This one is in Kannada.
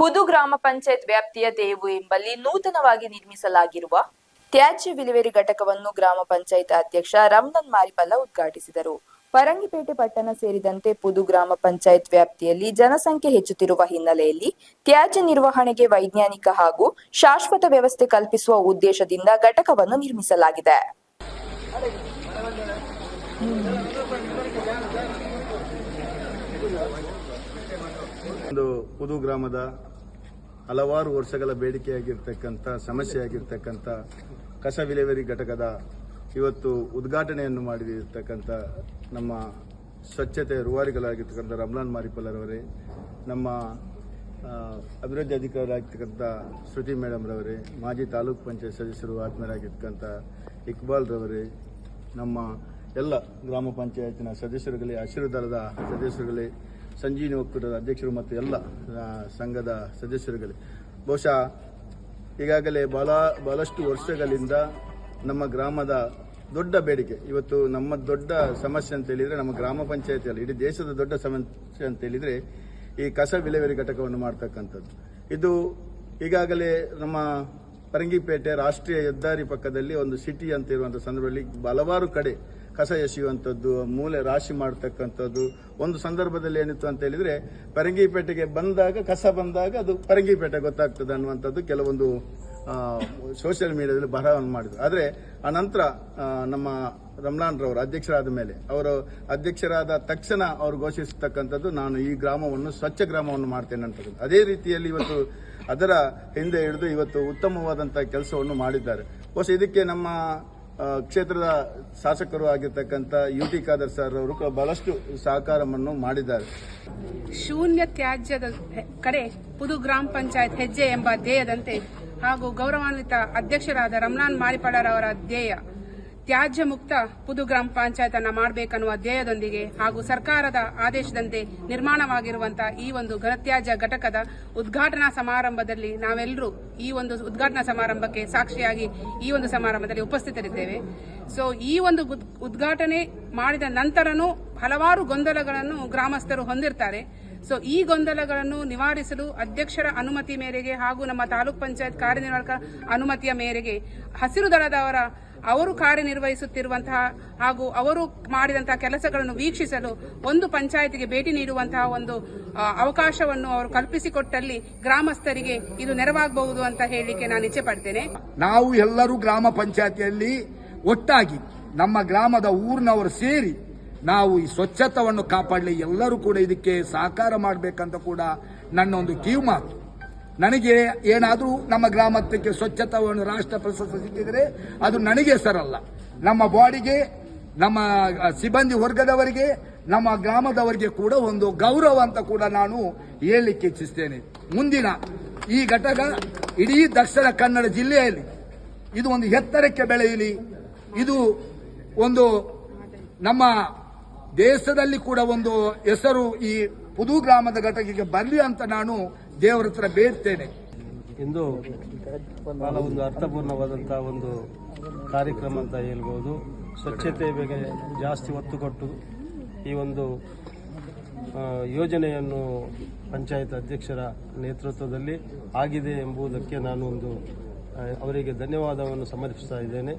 ಪುದು ಗ್ರಾಮ ಪಂಚಾಯತ್ ವ್ಯಾಪ್ತಿಯ ದೇವು ಎಂಬಲ್ಲಿ ನೂತನವಾಗಿ ನಿರ್ಮಿಸಲಾಗಿರುವ ತ್ಯಾಜ್ಯ ವಿಲೇವಾರಿ ಘಟಕವನ್ನು ಗ್ರಾಮ ಪಂಚಾಯತ್ ಅಧ್ಯಕ್ಷ ರಮಣನ್ ಮಾರಿಪಲ್ಲ ಉದ್ಘಾಟಿಸಿದರು. ಪರಂಗಿಪೇಟೆ ಪಟ್ಟಣ ಸೇರಿದಂತೆ ಪುದು ಗ್ರಾಮ ಪಂಚಾಯತ್ ವ್ಯಾಪ್ತಿಯಲ್ಲಿ ಜನಸಂಖ್ಯೆ ಹೆಚ್ಚುತ್ತಿರುವ ಹಿನ್ನೆಲೆಯಲ್ಲಿ ತ್ಯಾಜ್ಯ ನಿರ್ವಹಣೆಗೆ ವೈಜ್ಞಾನಿಕ ಹಾಗೂ ಶಾಶ್ವತ ವ್ಯವಸ್ಥೆ ಕಲ್ಪಿಸುವ ಉದ್ದೇಶದಿಂದ ಘಟಕವನ್ನು ನಿರ್ಮಿಸಲಾಗಿದೆ. ಪುದು ಗ್ರಾಮದ ಹಲವಾರು ವರ್ಷಗಳ ಬೇಡಿಕೆಯಾಗಿರ್ತಕ್ಕಂಥ ಸಮಸ್ಯೆಯಾಗಿರ್ತಕ್ಕಂಥ ಕಸ ವಿಲೇವಾರಿ ಘಟಕದ ಇವತ್ತು ಉದ್ಘಾಟನೆಯನ್ನು ಮಾಡಿರ್ತಕ್ಕಂಥ ನಮ್ಮ ಸ್ವಚ್ಛತೆ ರೂವಾರಿಗಳಾಗಿರ್ತಕ್ಕಂಥ ರಮಣನ್ ಮಾರಿಪಲ್ಲರವರೇ, ನಮ್ಮ ಅಭಿವೃದ್ಧಿ ಅಧಿಕಾರಿಯಾಗಿರ್ತಕ್ಕಂಥ ಶ್ರುತಿ ಮೇಡಮ್ ರವರೇ, ಮಾಜಿ ತಾಲೂಕು ಪಂಚಾಯತ್ ಸದಸ್ಯರು ಆತ್ಮೀಯರಾಗಿರ್ತಕ್ಕಂಥ ಇಕ್ಬಾಲ್ ರವರೇ, ನಮ್ಮ ಎಲ್ಲ ಗ್ರಾಮ ಪಂಚಾಯತಿನ ಸದಸ್ಯರುಗಳೇ, ಹಸಿರು ದಳದ ಸದಸ್ಯರುಗಳೇ, ಸಂಜೀವಿನಿ ಒಕ್ಕೂಟದ ಅಧ್ಯಕ್ಷರು ಮತ್ತು ಎಲ್ಲ ಸಂಘದ ಸದಸ್ಯರುಗಳೇ, ಬಹುಶಃ ಈಗಾಗಲೇ ಬಹಳಷ್ಟು ವರ್ಷಗಳಿಂದ ನಮ್ಮ ಗ್ರಾಮದ ದೊಡ್ಡ ಬೇಡಿಕೆ, ಇವತ್ತು ನಮ್ಮ ದೊಡ್ಡ ಸಮಸ್ಯೆ ಅಂತ ಹೇಳಿದರೆ ನಮ್ಮ ಗ್ರಾಮ ಪಂಚಾಯತಿಯಲ್ಲಿ ಇಡೀ ದೇಶದ ದೊಡ್ಡ ಸಮಸ್ಯೆ ಅಂತ ಹೇಳಿದರೆ ಈ ಕಸ ವಿಲೇವಾರಿ ಘಟಕವನ್ನು ಮಾಡ್ತಕ್ಕಂಥದ್ದು. ಇದು ಈಗಾಗಲೇ ನಮ್ಮ ಪರಂಗಿಪೇಟೆ ರಾಷ್ಟ್ರೀಯ ಹೆದ್ದಾರಿ ಪಕ್ಕದಲ್ಲಿ ಒಂದು ಸಿಟಿ ಅಂತ ಇರುವಂಥ ಸಂದರ್ಭದಲ್ಲಿ ಹಲವಾರು ಕಡೆ ಕಸ ಎಸೆಯುವಂಥದ್ದು, ಮೂಲೆ ರಾಶಿ ಮಾಡತಕ್ಕಂಥದ್ದು. ಒಂದು ಸಂದರ್ಭದಲ್ಲಿ ಏನಿತ್ತು ಅಂತ ಹೇಳಿದ್ರೆ ಪರಂಗಿಪೇಟೆಗೆ ಬಂದಾಗ ಕಸ ಬಂದಾಗ ಅದು ಪರಂಗಿಪೇಟೆ ಗೊತ್ತಾಗ್ತದೆ ಅನ್ನುವಂಥದ್ದು ಕೆಲವೊಂದು ಸೋಷಿಯಲ್ ಮೀಡಿಯಾದಲ್ಲಿ ಬರಹವನ್ನು ಮಾಡಿದ್ರು. ಆದರೆ ಆ ನಂತರ ನಮ್ಮ ರಮಣಾನ್ ರವರು ಅಧ್ಯಕ್ಷರಾದ ಮೇಲೆ, ಅವರು ಅಧ್ಯಕ್ಷರಾದ ತಕ್ಷಣ ಅವರು ಘೋಷಿಸತಕ್ಕಂಥದ್ದು ನಾನು ಈ ಗ್ರಾಮವನ್ನು ಸ್ವಚ್ಛ ಗ್ರಾಮವನ್ನು ಮಾಡ್ತೇನೆ ಅಂತಕ್ಕಂಥ. ಅದೇ ರೀತಿಯಲ್ಲಿ ಇವತ್ತು ಅದರ ಹಿಂದೆ ಹಿಡಿದು ಇವತ್ತು ಉತ್ತಮವಾದಂತಹ ಕೆಲಸವನ್ನು ಮಾಡಿದ್ದಾರೆ. ಬಹುಶಃ ಇದಕ್ಕೆ ನಮ್ಮ ಕ್ಷೇತ್ರದ ಶಾಸಕರು ಆಗಿರ್ತಕ್ಕಂಥ ಯುಟಿ ಖಾದರ್ ಸರ್ ಅವರು ಬಹಳಷ್ಟು ಸಹಕಾರವನ್ನು ಮಾಡಿದ್ದಾರೆ. ಶೂನ್ಯ ತ್ಯಾಜ್ಯದ ಕಡೆ ಪುದು ಗ್ರಾಮ ಪಂಚಾಯತ್ ಹೆಜ್ಜೆ ಎಂಬ ಧ್ಯೇಯದಂತೆ ಹಾಗೂ ಗೌರವಾನ್ವಿತ ಅಧ್ಯಕ್ಷರಾದ ರಮಣನ್ ಮಾರಿಪಲ್ಲರವರ ಧ್ಯೇಯ ತ್ಯಾಜ್ಯ ಮುಕ್ತ ಪುದು ಗ್ರಾಮ ಪಂಚಾಯತ್ ಅನ್ನು ಮಾಡಬೇಕನ್ನುವ ಧ್ಯೇಯದೊಂದಿಗೆ ಹಾಗೂ ಸರ್ಕಾರದ ಆದೇಶದಂತೆ ನಿರ್ಮಾಣವಾಗಿರುವಂತಹ ಈ ಒಂದು ಘನತ್ಯಾಜ್ಯ ಘಟಕದ ಉದ್ಘಾಟನಾ ಸಮಾರಂಭದಲ್ಲಿ ನಾವೆಲ್ಲರೂ ಈ ಒಂದು ಉದ್ಘಾಟನಾ ಸಮಾರಂಭಕ್ಕೆ ಸಾಕ್ಷಿಯಾಗಿ ಈ ಒಂದು ಸಮಾರಂಭದಲ್ಲಿ ಉಪಸ್ಥಿತರಿದ್ದೇವೆ. ಸೊ ಈ ಒಂದು ಉದ್ಘಾಟನೆ ಮಾಡಿದ ನಂತರನೂ ಹಲವಾರು ಗೊಂದಲಗಳನ್ನು ಗ್ರಾಮಸ್ಥರು ಹೊಂದಿರ್ತಾರೆ. ಸೊ ಈ ಗೊಂದಲಗಳನ್ನು ನಿವಾರಿಸಲು ಅಧ್ಯಕ್ಷರ ಅನುಮತಿ ಮೇರೆಗೆ ಹಾಗೂ ನಮ್ಮ ತಾಲೂಕ್ ಪಂಚಾಯತ್ ಕಾರ್ಯನಿರ್ವಾಹಕ ಅನುಮತಿಯ ಮೇರೆಗೆ ಹಸಿರು ದಳದವರ ಅವರು ಕಾರ್ಯನಿರ್ವಹಿಸುತ್ತಿರುವಂತಹ ಹಾಗೂ ಅವರು ಮಾಡಿದಂತಹ ಕೆಲಸಗಳನ್ನು ವೀಕ್ಷಿಸಲು ಒಂದು ಪಂಚಾಯತಿಗೆ ಭೇಟಿ ನೀಡುವಂತಹ ಒಂದು ಅವಕಾಶವನ್ನು ಅವರು ಕಲ್ಪಿಸಿಕೊಟ್ಟಲ್ಲಿ ಗ್ರಾಮಸ್ಥರಿಗೆ ಇದು ನೆರವಾಗಬಹುದು ಅಂತ ಹೇಳಲಿಕ್ಕೆ ನಾನು ಇಚ್ಛೆ ಪಡ್ತೇನೆ. ನಾವು ಎಲ್ಲರೂ ಗ್ರಾಮ ಪಂಚಾಯತಿಯಲ್ಲಿ ಒಟ್ಟಾಗಿ ನಮ್ಮ ಗ್ರಾಮದ ಊರಿನವರು ಸೇರಿ ನಾವು ಈ ಸ್ವಚ್ಛತವನ್ನು ಕಾಪಾಡಲಿ, ಎಲ್ಲರೂ ಕೂಡ ಇದಕ್ಕೆ ಸಹಕಾರ ಮಾಡಬೇಕಂತ ಕೂಡ ನನ್ನೊಂದು ಕಿವಿ ಮಾತು. ನನಗೆ ಏನಾದರೂ ನಮ್ಮ ಗ್ರಾಮಕ್ಕೆ ಸ್ವಚ್ಛತವನ್ನು ರಾಷ್ಟ್ರ ಪ್ರಶಸ್ತಿ ಸಿಕ್ಕಿದರೆ ಅದು ನನಗೆ ಸರಲ್ಲ, ನಮ್ಮ ಬಾಡಿಗೆ, ನಮ್ಮ ಸಿಬ್ಬಂದಿ ವರ್ಗದವರಿಗೆ, ನಮ್ಮ ಗ್ರಾಮದವರಿಗೆ ಕೂಡ ಒಂದು ಗೌರವ ಅಂತ ಕೂಡ ನಾನು ಹೇಳಲಿಕ್ಕೆ ಇಚ್ಛಿಸ್ತೇನೆ. ಮುಂದಿನ ಈ ಘಟಕ ಇಡೀ ದಕ್ಷಿಣ ಕನ್ನಡ ಜಿಲ್ಲೆಯಲ್ಲಿ ಇದು ಒಂದು ಎತ್ತರಕ್ಕೆ ಬೆಳೆಯಲಿ, ಇದು ಒಂದು ನಮ್ಮ ದೇಶದಲ್ಲಿ ಕೂಡ ಒಂದು ಹೆಸರು ಈ ಪುದು ಗ್ರಾಮದ ಘಟಕಕ್ಕೆ ಬರಲಿ ಅಂತ ನಾನು ದೇವರ ಹತ್ರ ಬೇಡ್ತೇನೆ. ಇಂದು ಬಹಳ ಒಂದು ಅರ್ಥಪೂರ್ಣವಾದಂತಹ ಒಂದು ಕಾರ್ಯಕ್ರಮ ಅಂತ ಹೇಳ್ಬೋದು. ಸ್ವಚ್ಛತೆ ಬಗ್ಗೆ ಜಾಸ್ತಿ ಒತ್ತು ಕೊಟ್ಟು ಈ ಒಂದು ಯೋಜನೆಯನ್ನು ಪಂಚಾಯತ್ ಅಧ್ಯಕ್ಷರ ನೇತೃತ್ವದಲ್ಲಿ ಆಗಿದೆ ಎಂಬುದಕ್ಕೆ ನಾನು ಅವರಿಗೆ ಧನ್ಯವಾದವನ್ನು ಸಮರ್ಪಿಸ್ತಾ ಇದ್ದೇನೆ.